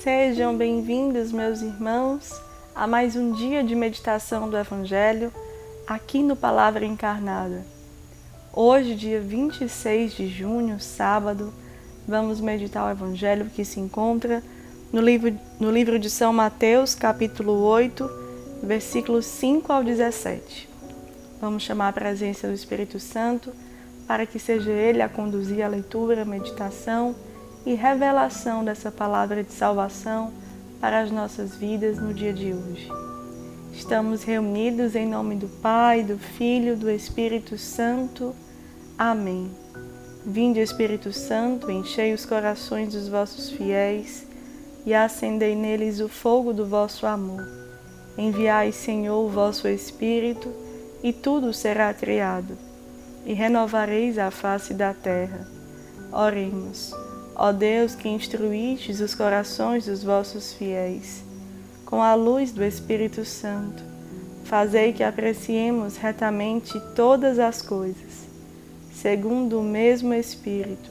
Sejam bem-vindos, meus irmãos, a mais um dia de meditação do Evangelho aqui no Palavra Encarnada. Hoje, dia 26 de junho, sábado, vamos meditar o Evangelho que se encontra no livro de São Mateus, capítulo 8, versículos 5 ao 17. Vamos chamar a presença do Espírito Santo para que seja Ele a conduzir a leitura, a meditação e revelação dessa palavra de salvação para as nossas vidas no dia de hoje. Estamos reunidos em nome do Pai, do Filho, do Espírito Santo. Amém. Vinde, Espírito Santo, enchei os corações dos vossos fiéis e acendei neles o fogo do vosso amor. Enviai, Senhor, o vosso Espírito, e tudo será criado, e renovareis a face da terra. Oremos. Ó Deus, que instruístes os corações dos vossos fiéis, com a luz do Espírito Santo, fazei que apreciemos retamente todas as coisas, segundo o mesmo Espírito,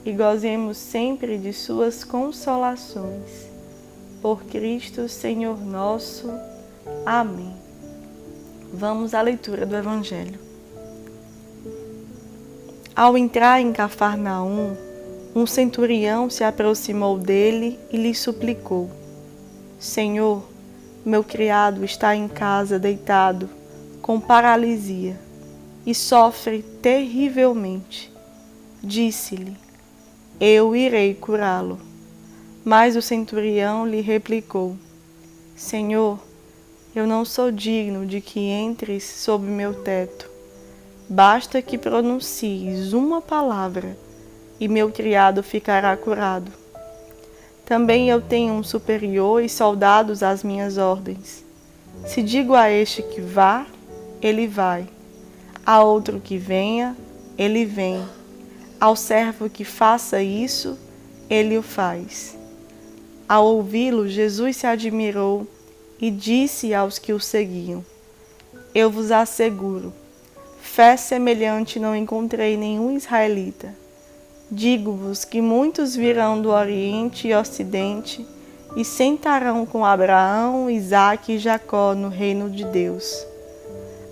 e gozemos sempre de suas consolações. Por Cristo, Senhor nosso. Amém. Vamos à leitura do Evangelho. Ao entrar em Cafarnaum, um centurião se aproximou dele e lhe suplicou: Senhor, meu criado está em casa deitado, com paralisia, e sofre terrivelmente. Disse-lhe: Eu irei curá-lo. Mas o centurião lhe replicou: Senhor, eu não sou digno de que entres sob meu teto. Basta que pronuncies uma palavra e meu criado ficará curado. Também eu tenho um superior e soldados às minhas ordens. Se digo a este que vá, ele vai. A outro que venha, ele vem. Ao servo que faça isso, ele o faz. Ao ouvi-lo, Jesus se admirou e disse aos que o seguiam: Eu vos asseguro, fé semelhante não encontrei nenhum israelita. Digo-vos que muitos virão do Oriente e Ocidente e sentarão com Abraão, Isaque e Jacó no reino de Deus,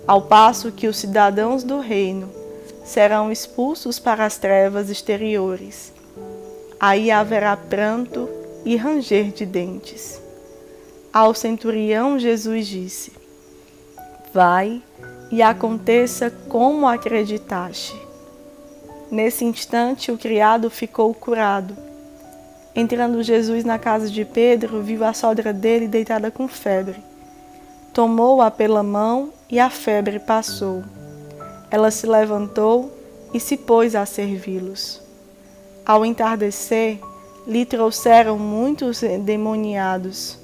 ao passo que os cidadãos do reino serão expulsos para as trevas exteriores. Aí haverá pranto e ranger de dentes. Ao centurião Jesus disse: Vai e aconteça como acreditaste. Nesse instante, o criado ficou curado. Entrando Jesus na casa de Pedro, viu a sogra dele deitada com febre. Tomou-a pela mão e a febre passou. Ela se levantou e se pôs a servi-los. Ao entardecer, lhe trouxeram muitos endemoniados.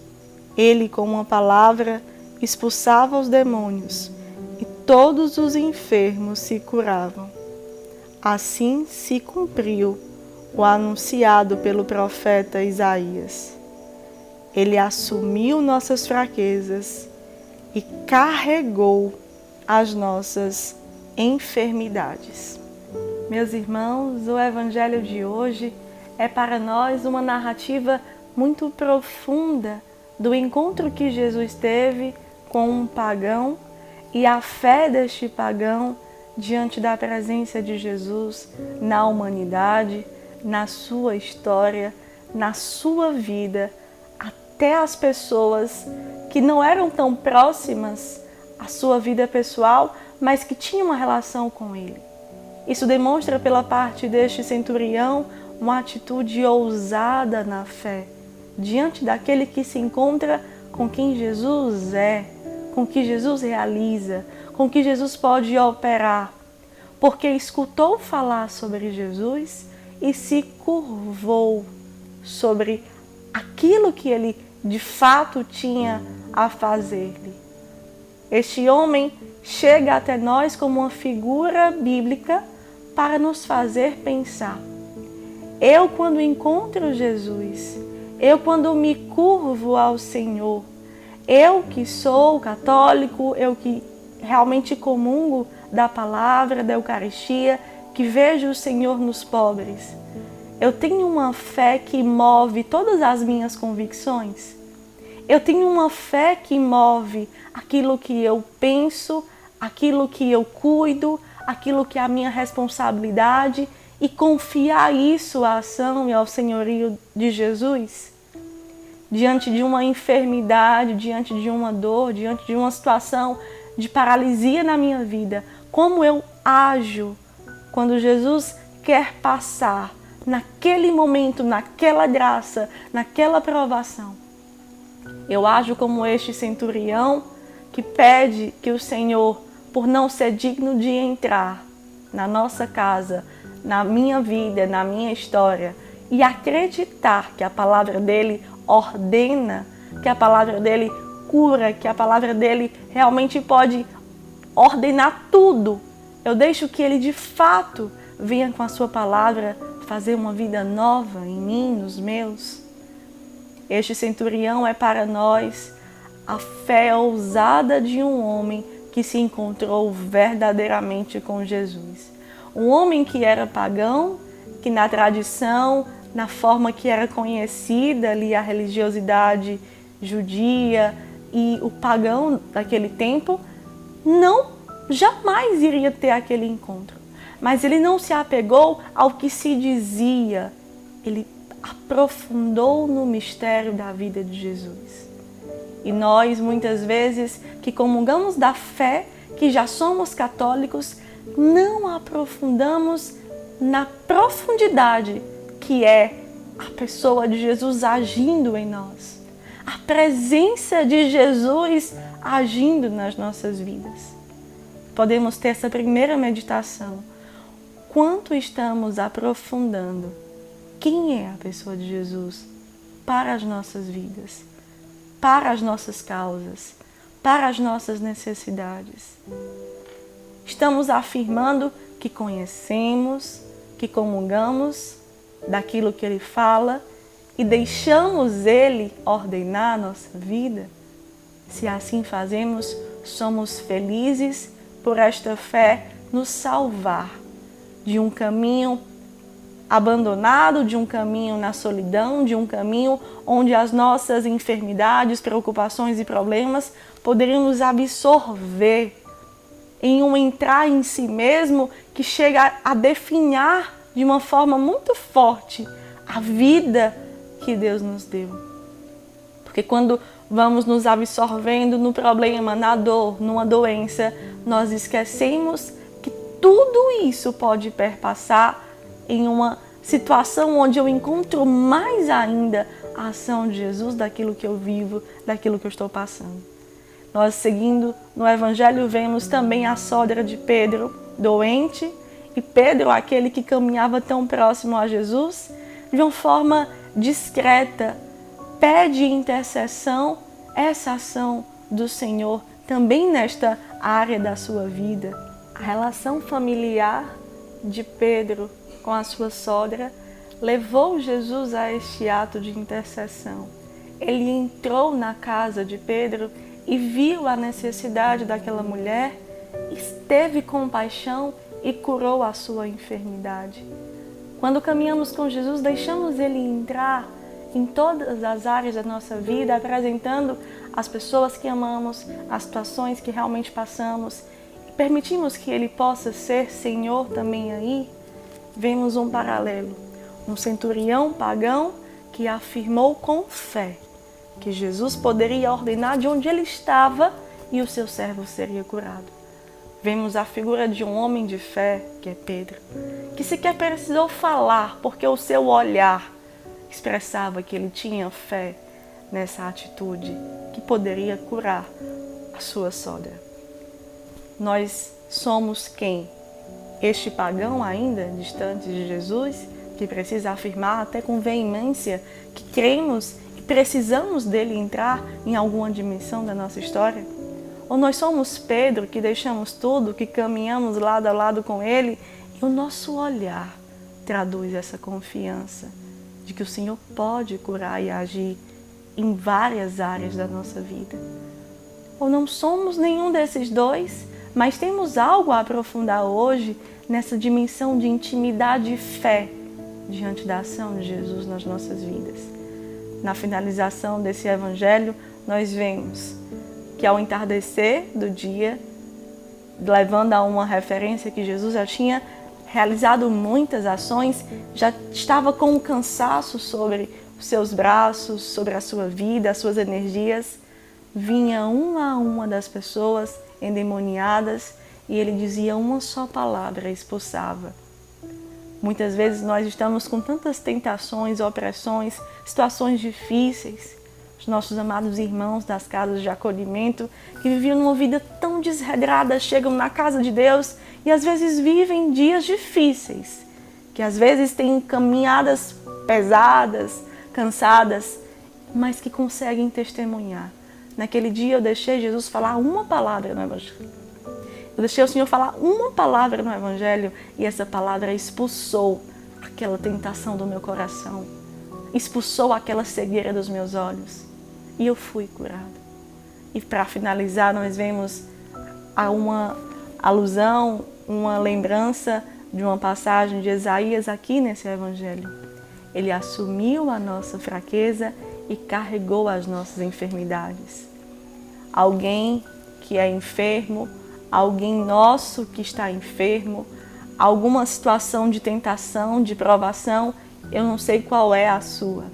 Ele, com uma palavra, expulsava os demônios, e todos os enfermos se curavam. Assim se cumpriu o anunciado pelo profeta Isaías. Ele assumiu nossas fraquezas e carregou as nossas enfermidades. Meus irmãos, o Evangelho de hoje é para nós uma narrativa muito profunda do encontro que Jesus teve com um pagão e a fé deste pagão diante da presença de Jesus na humanidade, na sua história, na sua vida, até as pessoas que não eram tão próximas à sua vida pessoal, mas que tinham uma relação com ele. Isso demonstra pela parte deste centurião uma atitude ousada na fé, diante daquele que se encontra com quem Jesus é, com que Jesus realiza, com que Jesus pode operar, porque escutou falar sobre Jesus e se curvou sobre aquilo que ele de fato tinha a fazer-lhe. Este homem chega até nós como uma figura bíblica para nos fazer pensar. Eu, quando encontro Jesus, eu, quando me curvo ao Senhor, eu que sou católico, eu que realmente comungo da palavra, da Eucaristia, que vejo o Senhor nos pobres, Eu tenho uma fé que move todas as minhas convicções? Eu tenho uma fé que move aquilo que eu penso, aquilo que eu cuido, aquilo que é a minha responsabilidade e confiar isso à ação e ao senhorio de Jesus? Diante de uma enfermidade, diante de uma dor, diante de uma situação de paralisia na minha vida, como eu ajo quando Jesus quer passar naquele momento, naquela graça, naquela provação? Eu ajo como este centurião que pede que o Senhor, por não ser digno de entrar na nossa casa, na minha vida, na minha história, e acreditar que a palavra dele ordena, que a palavra dele cura, que a palavra dele realmente pode ordenar tudo. Eu deixo que ele de fato venha com a sua palavra fazer uma vida nova em mim, nos meus. Este centurião é para nós a fé ousada de um homem que se encontrou verdadeiramente com Jesus. Um homem que era pagão, que na tradição, na forma que era conhecida ali a religiosidade judia e o pagão daquele tempo, jamais iria ter aquele encontro. Mas ele não se apegou ao que se dizia, ele aprofundou no mistério da vida de Jesus. E nós, muitas vezes, que comungamos da fé, que já somos católicos, não aprofundamos na profundidade que é a pessoa de Jesus agindo em nós. A presença de Jesus agindo nas nossas vidas. Podemos ter essa primeira meditação. Quanto estamos aprofundando quem é a pessoa de Jesus para as nossas vidas, para as nossas causas, para as nossas necessidades? Estamos afirmando que conhecemos, que comungamos daquilo que Ele fala e deixamos Ele ordenar a nossa vida? Se assim fazemos, somos felizes por esta fé nos salvar de um caminho abandonado, de um caminho na solidão, de um caminho onde as nossas enfermidades, preocupações e problemas poderiam nos absorver em um entrar em si mesmo que chega a definhar de uma forma muito forte a vida que Deus nos deu. Porque quando vamos nos absorvendo no problema, na dor, numa doença, nós esquecemos que tudo isso pode perpassar em uma situação onde eu encontro mais ainda a ação de Jesus daquilo que eu vivo, daquilo que eu estou passando. Nós, seguindo no Evangelho, vemos também a sogra de Pedro, doente, e Pedro, aquele que caminhava tão próximo a Jesus, de uma forma discreta, pede intercessão, essa ação do Senhor também nesta área da sua vida. A relação familiar de Pedro com a sua sogra levou Jesus a este ato de intercessão. Ele entrou na casa de Pedro e viu a necessidade daquela mulher, teve compaixão e curou a sua enfermidade. Quando caminhamos com Jesus, deixamos Ele entrar em todas as áreas da nossa vida, apresentando as pessoas que amamos, as situações que realmente passamos, e permitimos que Ele possa ser Senhor também aí. Vemos um paralelo, um centurião pagão que afirmou com fé que Jesus poderia ordenar de onde ele estava e o seu servo seria curado. Vemos a figura de um homem de fé, que é Pedro, que sequer precisou falar, porque o seu olhar expressava que ele tinha fé nessa atitude que poderia curar a sua sogra. Nós somos quem? Este pagão ainda distante de Jesus, que precisa afirmar até com veemência que cremos e precisamos dele entrar em alguma dimensão da nossa história? Ou nós somos Pedro, que deixamos tudo, que caminhamos lado a lado com ele e o nosso olhar traduz essa confiança de que o Senhor pode curar e agir em várias áreas da nossa vida? Ou não somos nenhum desses dois, mas temos algo a aprofundar hoje nessa dimensão de intimidade e fé diante da ação de Jesus nas nossas vidas. Na finalização desse evangelho, nós vemos que ao entardecer do dia, levando a uma referência que Jesus já tinha realizado muitas ações, já estava com um cansaço sobre os seus braços, sobre a sua vida, as suas energias, vinha uma a uma das pessoas endemoniadas e ele dizia uma só palavra, expulsava. Muitas vezes nós estamos com tantas tentações, opressões, situações difíceis. Os nossos amados irmãos das casas de acolhimento que viviam uma vida tão desregrada, chegam na casa de Deus e às vezes vivem dias difíceis, que às vezes têm caminhadas pesadas, cansadas, mas que conseguem testemunhar. Naquele dia eu deixei Jesus falar uma palavra no Evangelho. Eu deixei o Senhor falar uma palavra no Evangelho e essa palavra expulsou aquela tentação do meu coração, expulsou aquela cegueira dos meus olhos e eu fui curado. E para finalizar, nós vemos uma alusão, uma lembrança de uma passagem de Isaías aqui nesse Evangelho. Ele assumiu a nossa fraqueza e carregou as nossas enfermidades. Alguém que é enfermo, alguém nosso que está enfermo, alguma situação de tentação, de provação, eu não sei qual é a sua.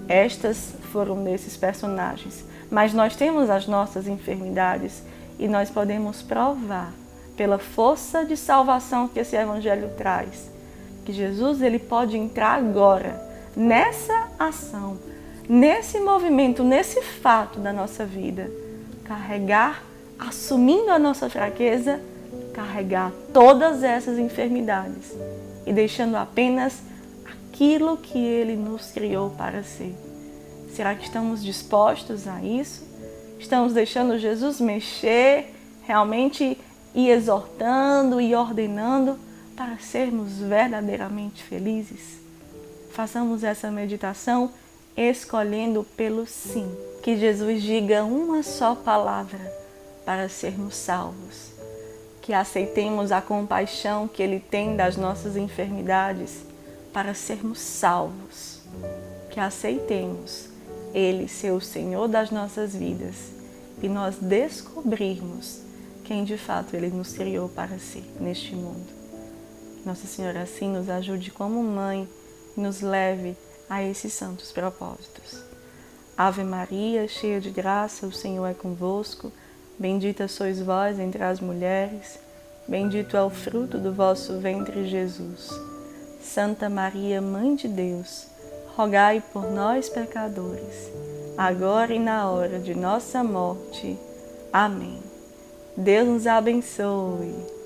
Estas foram desses personagens. Mas nós temos as nossas enfermidades e nós podemos provar, pela força de salvação que esse Evangelho traz, que Jesus ele pode entrar agora, nessa ação, nesse movimento, nesse fato da nossa vida, carregar, assumindo a nossa fraqueza, carregar todas essas enfermidades e deixando apenas aquilo que Ele nos criou para ser. Será que estamos dispostos a isso? Estamos deixando Jesus mexer, realmente ir exortando e ordenando para sermos verdadeiramente felizes? Façamos essa meditação escolhendo pelo sim. Que Jesus diga uma só palavra para sermos salvos. Que aceitemos a compaixão que Ele tem das nossas enfermidades para sermos salvos. Que aceitemos Ele ser o Senhor das nossas vidas e nós descobrirmos quem de fato Ele nos criou para ser neste mundo. Nossa Senhora assim nos ajude como mãe e nos leve a esses santos propósitos. Ave Maria, cheia de graça, o Senhor é convosco. Bendita sois vós entre as mulheres, bendito é o fruto do vosso ventre, Jesus. Santa Maria, Mãe de Deus, rogai por nós, pecadores, agora e na hora de nossa morte. Amém. Deus nos abençoe.